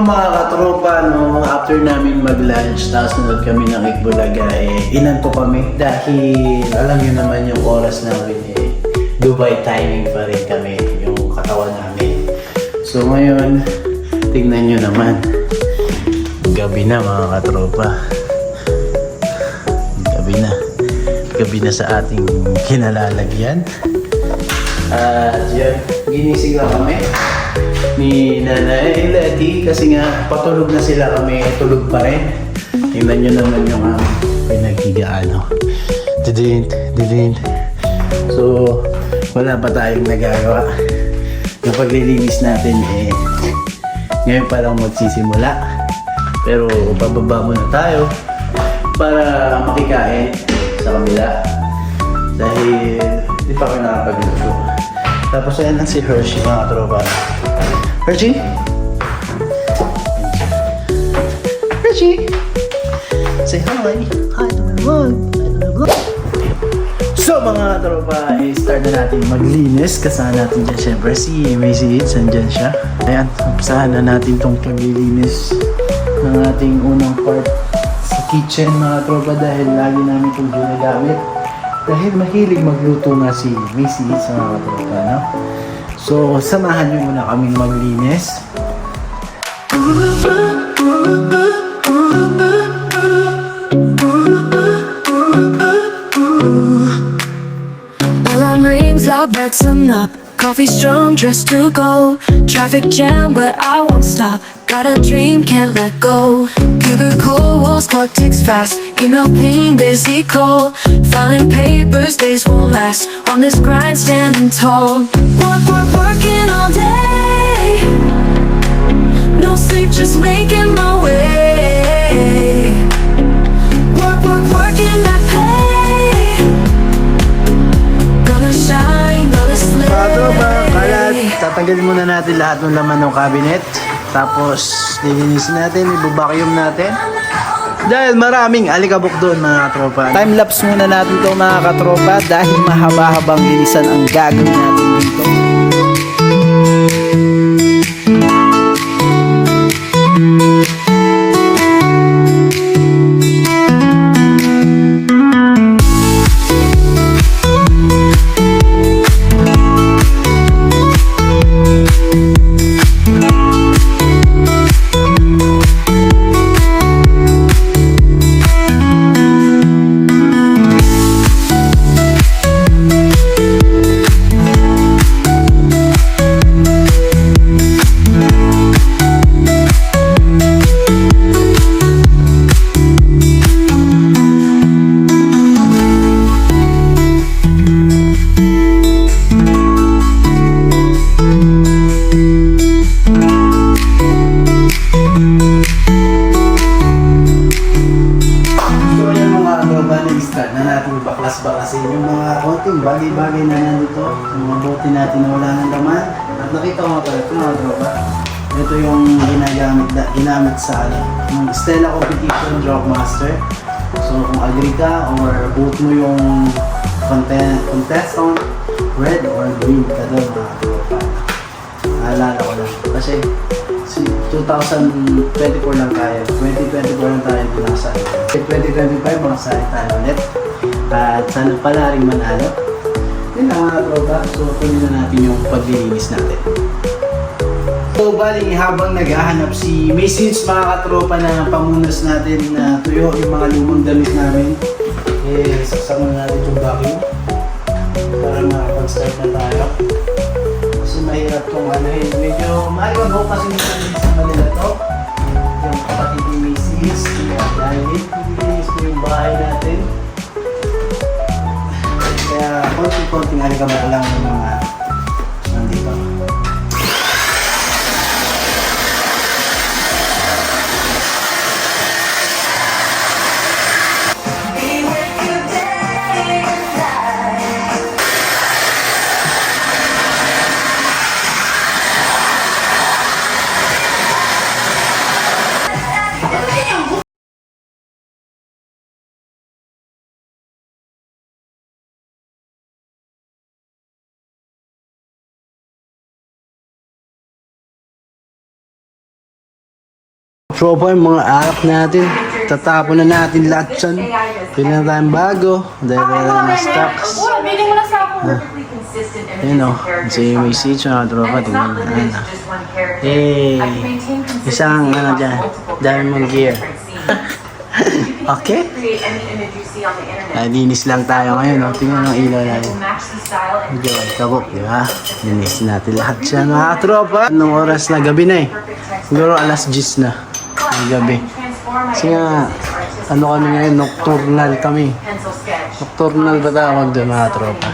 yun mga katropa, no, after namin mag-lunch, tapos nanood kami ng Ikbulaga, inanto kami dahil alam nyo naman yung oras namin, Dubai timing pa rin kami, yung katawan namin. So ngayon, tignan nyo naman, gabi na mga katropa. Gabi na sa ating kinalalagyan. At yan, ginising lang kami ni Nanay Letty kasi nga patulog na sila, kami tulog pa rin. Tingnan nyo naman yung pinaghigaan. Didin. So, wala pa tayong nagagawa. Yung paglilinis natin ngayon pa lang magsisimula. Pero bababa muna tayo para makikain sa kabila. Dahil di pa ako nakapagluto. Tapos ayan lang si Hershey mga tropa. Hershey? Say hi! Hi to my vlog! So mga tropa, start na natin maglinis. Kasama natin dyan syempre si Macy Hits, andyan siya. Ayan, umpisahan na natin tong paglilinis ng ating unang part sa kitchen mga tropa dahil lagi namin itong ginagamit. Dahil mahilig magluto nga si Macy sa mga tropa, no? So, samahan nyo muna kaming maglinis. Alarm rings, I'll button up. Coffee strong, dressed to go. Traffic jam, but I won't stop. Got a dream, can't let go. Cubicle walls, clock ticks fast. Email ping, busy call. Filing papers, days won't last. On this grind, standing tall. Working all day. No sleep, just making my way. Working that pay. Gonna shine, gonna slay. Mga tropa, kalat, tatanggalin muna natin lahat ng laman ng cabinet. Tapos, lilinisin natin, ibubacuum natin. Dahil maraming alikabok doon mga katropa. Time-lapse muna natin ito mga katropa dahil mahaba-habang linisan ang gagawin natin dito. Start na natin baklas-bakasin yung mga konting bagay-bagay na nandito, yung mga bote natin na wala ng laman. At nakita ko nga pala ito mga tropa, ito yung ginamit sa yung Stella Competition Drop Master. So kung agree ka or vote mo yung contestant, red or green ka doon mga tropa. Naalala ko lang kasi 2024 lang tayo. 2024 lang tayo pinakasali. 2025 makasali tayo ulit. At sana pala rin manalo. Yun lang mga tropa. So tuloy na natin yung paglilinis natin. So bali habang naghahanap si Macy Hits mga katropa na pamunas natin na tuyo yung mga lumang damit namin, sasama natin yung vacuum para makapag-start na tayo. Mahirap kung medyo mahirap ako kasi sa Manila to yung kapatid ni Macy's dahil nilinis ko yung bahay natin kaya konting-konting alikabok lang ng mga nandito. tropa, yung mga alak natin. Tatapon na natin lahat dyan. Pili na tayong bago. Dahil wala na stocks. Bili mo na sa ako. Yun o. Kasi may seats mga tropa. Tingnan na. Isang ano dyan. Diamond gear. Okay. Linis lang tayo ngayon. No? Tingnan ang ilaw natin. Medyo kabok, di ba? Linis natin lahat siya mga tropa. Anong oras na? Gabi na eh. Siguro alas 10 na. Ang gabi. Kasi nga, ano kami ngayon? Nocturnal kami. Nocturnal ba tawag doon mga tropa?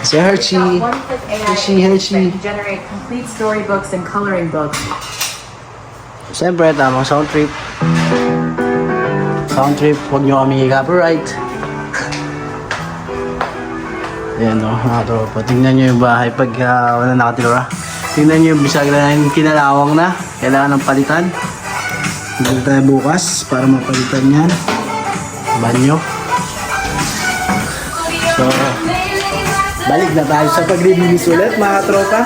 Si Hershey. Hershey. Generate complete storybooks and coloring books. Siyempre, tamang sound trip. Sound trip, huwag nyo kami i-copyright. Ayan o, mga tropa. Tingnan nyo yung bahay pag wala nakatira. Tingnan nyo yung bisagra na yung kinalawang na. Kailangan ng palitan. Hindi tayo bukas para mapalitan yan. Banyo. So, balik na tayo sa pag-release ulit mga tropa.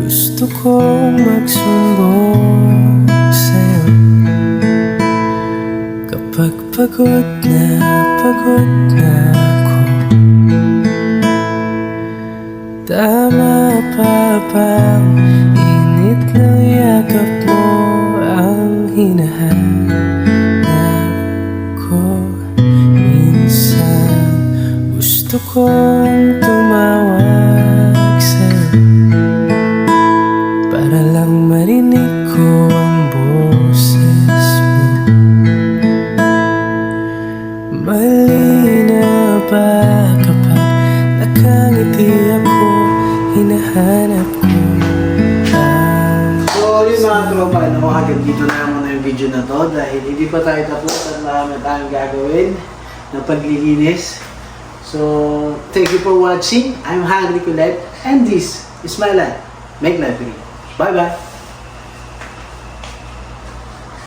Gusto kong magsumbong sa'yo kapag pagod na ako. Tama pa bang init ng yakap mo ang hinahanap ko? Minsan gusto kong tumawag sa'yo para lang marinig ko ang boses mo. Mali na ba kapag nakangiti di ako hinahanap ko. So yun mga tropa, ano, hanggang dito na muna yung video na to dahil hindi pa tayo tapos at marami tayong gagawin na paglilinis. So, thank you for watching. I'm Hagri Colette and this is my life. Make life real. Bye bye!